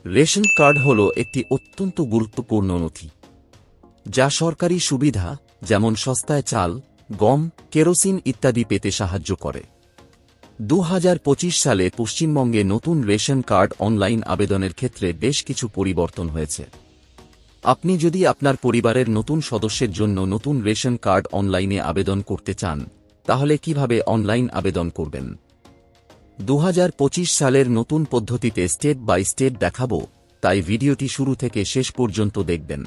Ration card হল একটি অত্যন্ত গুরুত্বপূর্ণ নথি, যা সরকারি সুবিধা যেমন সস্তায় চাল, গম, কেরোসিন ইত্যাদি পেতে সাহায্য করে। 2025 সালে পশ্চিমবঙ্গে নতুন রেশন কার্ড অনলাইন আবেদনের ক্ষেত্রে বেশ কিছু পরিবর্তন হয়েছে। আপনি যদি আপনার পরিবারের নতুন সদস্যের জন্য নতুন রেশন কার্ড অনলাইনে আবেদন করতে চান, তাহলে কিভাবে অনলাইন আবেদন করবেন? 2025 সালের নতুন পদ্ধতিতে স্টেপ বাই স্টেপ দেখাবো, তাই ভিডিওটি শুরু থেকে শেষ পর্যন্ত দেখবেন।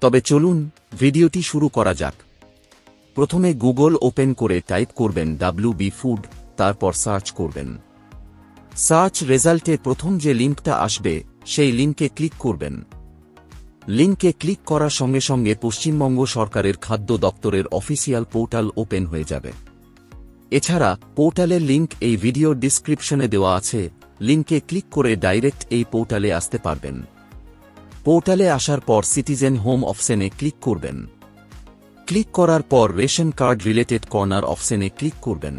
তবে চলুন ভিডিওটি শুরু করা যাক। প্রথমে গুগল ওপেন করে টাইপ করবেন WB ফুড, তারপর সার্চ করবেন। সার্চ রেজাল্টে প্রথম যে লিঙ্কটা আসবে সেই লিঙ্কে ক্লিক করবেন। লিঙ্কে ক্লিক করার সঙ্গে সঙ্গে পশ্চিমবঙ্গ সরকারের খাদ্য দপ্তরের অফিসিয়াল পোর্টাল ওপেন হয়ে যাবে। এছাড়া পোর্টালের লিঙ্ক এই ভিডিওর ডিসক্রিপশনে দেওয়া আছে, লিঙ্কে ক্লিক করে ডাইরেক্ট এই পোর্টালে আসতে পারবেন। পোর্টালে আসার পর সিটিজেন হোম অপশনে ক্লিক করবেন। ক্লিক করার পর রেশন কার্ড রিলেটেড কর্নার অপশনে ক্লিক করবেন।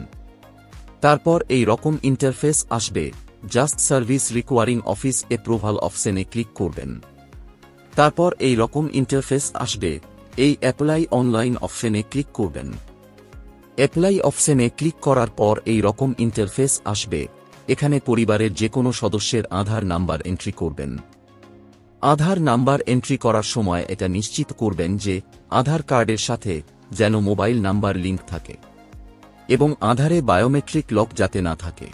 তারপর এই রকম ইন্টারফেস আসবে। Just service recurring office approval অপশনে ক্লিক করবেন। তারপর এই রকম ইন্টারফেস আসবে। এই অ্যাপ্লাই অনলাইন অপশনে ক্লিক করবেন। অ্যাপ্লাই অপশনে ক্লিক করার পর এই রকম ইন্টারফেস আসবে। এখানে পরিবারের যে কোনো সদস্যের আধার নাম্বার এন্ট্রি করবেন। আধার নাম্বার এন্ট্রি করার সময় এটা নিশ্চিত করবেন যে আধার কার্ডের সাথে যেন মোবাইল নাম্বার লিঙ্ক থাকে এবং আধারে বায়োমেট্রিক লক যাতে না থাকে।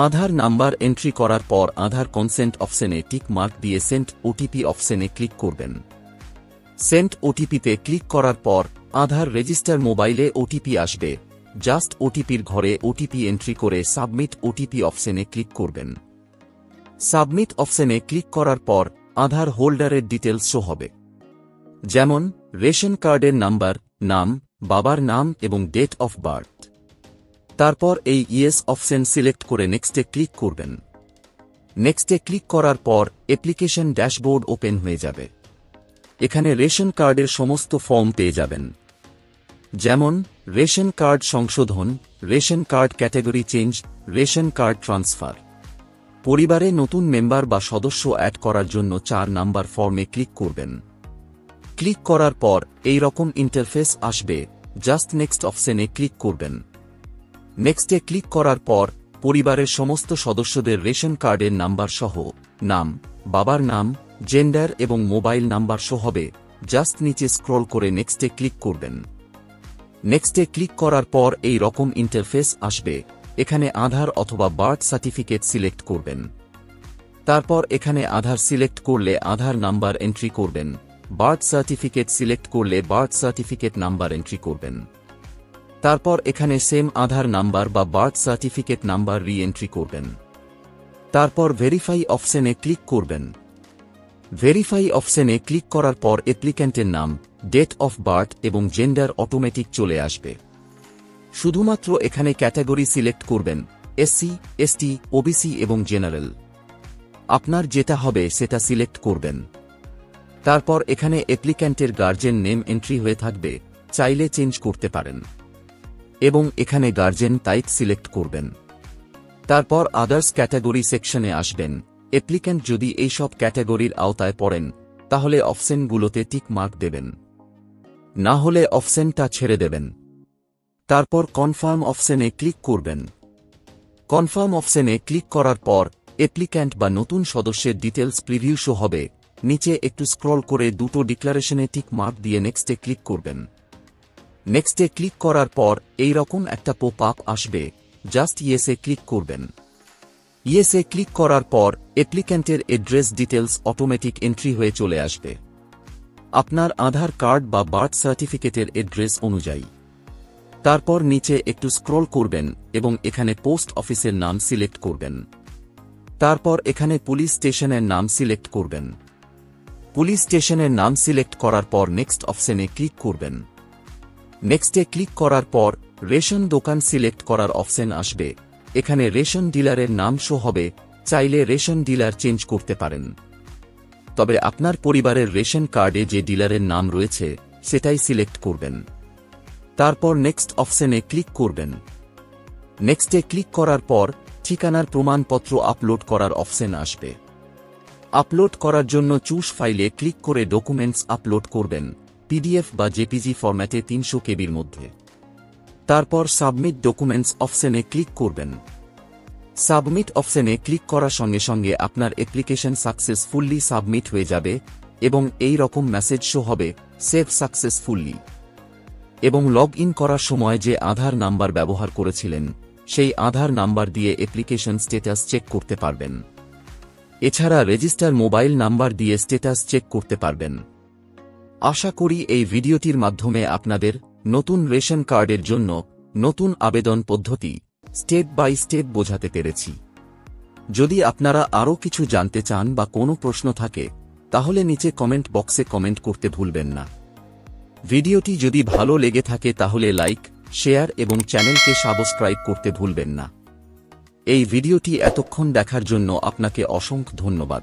আধার নাম্বার এন্ট্রি করার পর আধার কনসেন্ট অপশনে টিক মার্ক দিয়ে সেন্ড ওটিপি অপশনে ক্লিক করবেন। সেন্ড ওটিপিতে ক্লিক করার পর আধার রেজিস্টার মোবাইলে ওটিপি আসবে। জাস্ট ওটিপির ঘরে ওটিপি এন্ট্রি করে সাবমিট ওটিপি অপশনে ক্লিক করবেন। সাবমিট অপশনে ক্লিক করার পর আধার হোল্ডারের ডিটেলস শো হবে, যেমন রেশন কার্ডের নাম্বার, নাম, বাবার নাম এবং ডেট অফ বার্থ। তারপর এই ইয়েস অপশন সিলেক্ট করে নেক্সটে ক্লিক করবেন। নেক্সটে ক্লিক করার পর অ্যাপ্লিকেশন ড্যাশবোর্ড ওপেন হয়ে যাবে। এখানে রেশন কার্ডের সমস্ত ফর্ম পেয়ে যাবেন, যেমন রেশন কার্ড সংশোধন, ration card category change, ration card transfer. পরিবারে নতুন মেম্বার বা সদস্য অ্যাড করার জন্য 4 নাম্বার ফর্মে ক্লিক করবেন। ক্লিক করার পর এই রকম ইন্টারফেস আসবে। জাস্ট নেক্সট অপশনে ক্লিক করবেন। নেক্সটে ক্লিক করার পর পরিবারের সমস্ত সদস্যদের রেশন কার্ডের নাম্বার সহ নাম, বাবার নাম, জেন্ডার এবং মোবাইল নাম্বার শো হবে। জাস্ট নিচে স্ক্রল করে নেক্সটে ক্লিক করবেন। নেক্সটে ক্লিক করার পর এই রকম ইন্টারফেস আসবে। এখানে আধার অথবা বার্থ সার্টিফিকেট সিলেক্ট করবেন। তারপর এখানে আধার সিলেক্ট করলে আধার নাম্বার এন্ট্রি করবেন। বার্থ সার্টিফিকেট সিলেক্ট করলে বার্থ সার্টিফিকেট নাম্বার এন্ট্রি করবেন। তারপর এখানে সেম আধার নাম্বার বা বার্থ সার্টিফিকেট নাম্বার রি এন্ট্রি করবেন। তারপর ভেরিফাই অপশনে ক্লিক করবেন। ভেরিফাই অপশনে ক্লিক করার পর অ্যাপ্লিক্যান্টের নাম, ডেট অফ বার্থ এবং জেন্ডার অটোমেটিক চলে আসবে। শুধুমাত্র এখানে ক্যাটাগরি সিলেক্ট করবেন, SC, ST, OBC এবং জেনারেল। আপনার যেটা হবে সেটা সিলেক্ট করবেন। তারপর এখানে অ্যাপ্লিক্যান্টের গার্জেন নেম এন্ট্রি হয়ে থাকবে, চাইলে চেঞ্জ করতে পারেন এবং এখানে গার্জেন টাইপ সিলেক্ট করবেন। তারপর আদার্স ক্যাটাগরি সেকশনে আসবেন। অ্যাপ্লিক্যান্ট যদি এই সব ক্যাটাগরির আওতায় পড়েন তাহলে অপশনগুলোতে টিক মার্ক দেবেন, না হলে অপশনটা ছেড়ে দেবেন। তারপর কনফার্ম অপশনে ক্লিক করবেন। কনফার্ম অপশনে ক্লিক করার পর অ্যাপ্লিক্যান্ট বা নতুন সদস্যের ডিটেলস প্রিভিউ শো হবে। নিচে একটু স্ক্রল করে দুটো ডিক্লারেশনে টিক মার্ক দিয়ে নেক্সটে ক্লিক করবেন। নেক্সটে ক্লিক করার পর এই রকম একটা পপ আপ আসবে। জাস্ট ইয়েসে ক্লিক করবেন। ইয়েসে ক্লিক করার পর অ্যাপ্লিক্যান্টের অ্যাড্রেস ডিটেলস অটোমেটিক এন্ট্রি হয়ে চলে আসবে আপনার আধার কার্ড বা বার্থ সার্টিফিকেটের অ্যাড্রেস অনুযায়ী। তারপর নিচে একটু স্ক্রল করবেন এবং এখানে পোস্ট অফিসের নাম সিলেক্ট করবেন। তারপর এখানে পুলিশ স্টেশনের নাম সিলেক্ট করবেন। পুলিশ স্টেশনের নাম সিলেক্ট করার পর নেক্সট অপশনে ক্লিক করবেন। নেক্সটে ক্লিক করার পর রেশন দোকান সিলেক্ট করার অপশন আসবে। এখানে রেশন ডিলারের নাম শো হবে, চাইলে রেশন ডিলার চেঞ্জ করতে পারেন। তবে আপনার পরিবারের রেশন কার্ডে যে ডিলারের নাম রয়েছে সেটাই সিলেক্ট করবেন। তারপর নেক্সট অপশনে ক্লিক করবেন। নেক্সটে ক্লিক করার পর ঠিকানার প্রমাণপত্র আপলোড করার অপশন আসবে। আপলোড করার জন্য চুজ ফাইলে ক্লিক করে ডকুমেন্টস আপলোড করবেন, পিডিএফ বা জেপিজি ফরম্যাটে 300 কেবির মধ্যে। তারপর সাবমিট ডকুমেন্টস অপশনে ক্লিক করবেন। সাবমিট অপশনে ক্লিক করার সঙ্গে সঙ্গে আপনার অ্যাপ্লিকেশন সাকসেসফুলি সাবমিট হয়ে যাবে এবং এই রকম মেসেজ শো হবে, সেভ সাকসেসফুলি। এবং লগ ইন করার সময় যে আধার নাম্বার ব্যবহার করেছিলেন সেই আধার নাম্বার দিয়ে অ্যাপ্লিকেশন স্ট্যাটাস চেক করতে পারবেন। এছাড়া রেজিস্টার মোবাইল নাম্বার দিয়ে স্ট্যাটাস চেক করতে পারবেন। আশা করি এই ভিডিওটির মাধ্যমে আপনাদের নতুন রেশন কার্ডের জন্য নতুন আবেদন পদ্ধতি স্টেপ বাই স্টেপ বোঝাতে পেরেছি। যদি আপনারা আরও কিছু জানতে চান বা কোনো প্রশ্ন থাকে তাহলে নিচে কমেন্ট বক্সে কমেন্ট করতে ভুলবেন না। ভিডিওটি যদি ভালো লেগে থাকে তাহলে লাইক, শেয়ার এবং চ্যানেলকে সাবস্ক্রাইব করতে ভুলবেন না। এই ভিডিওটি এতক্ষণ দেখার জন্য আপনাকে অসংখ্য ধন্যবাদ।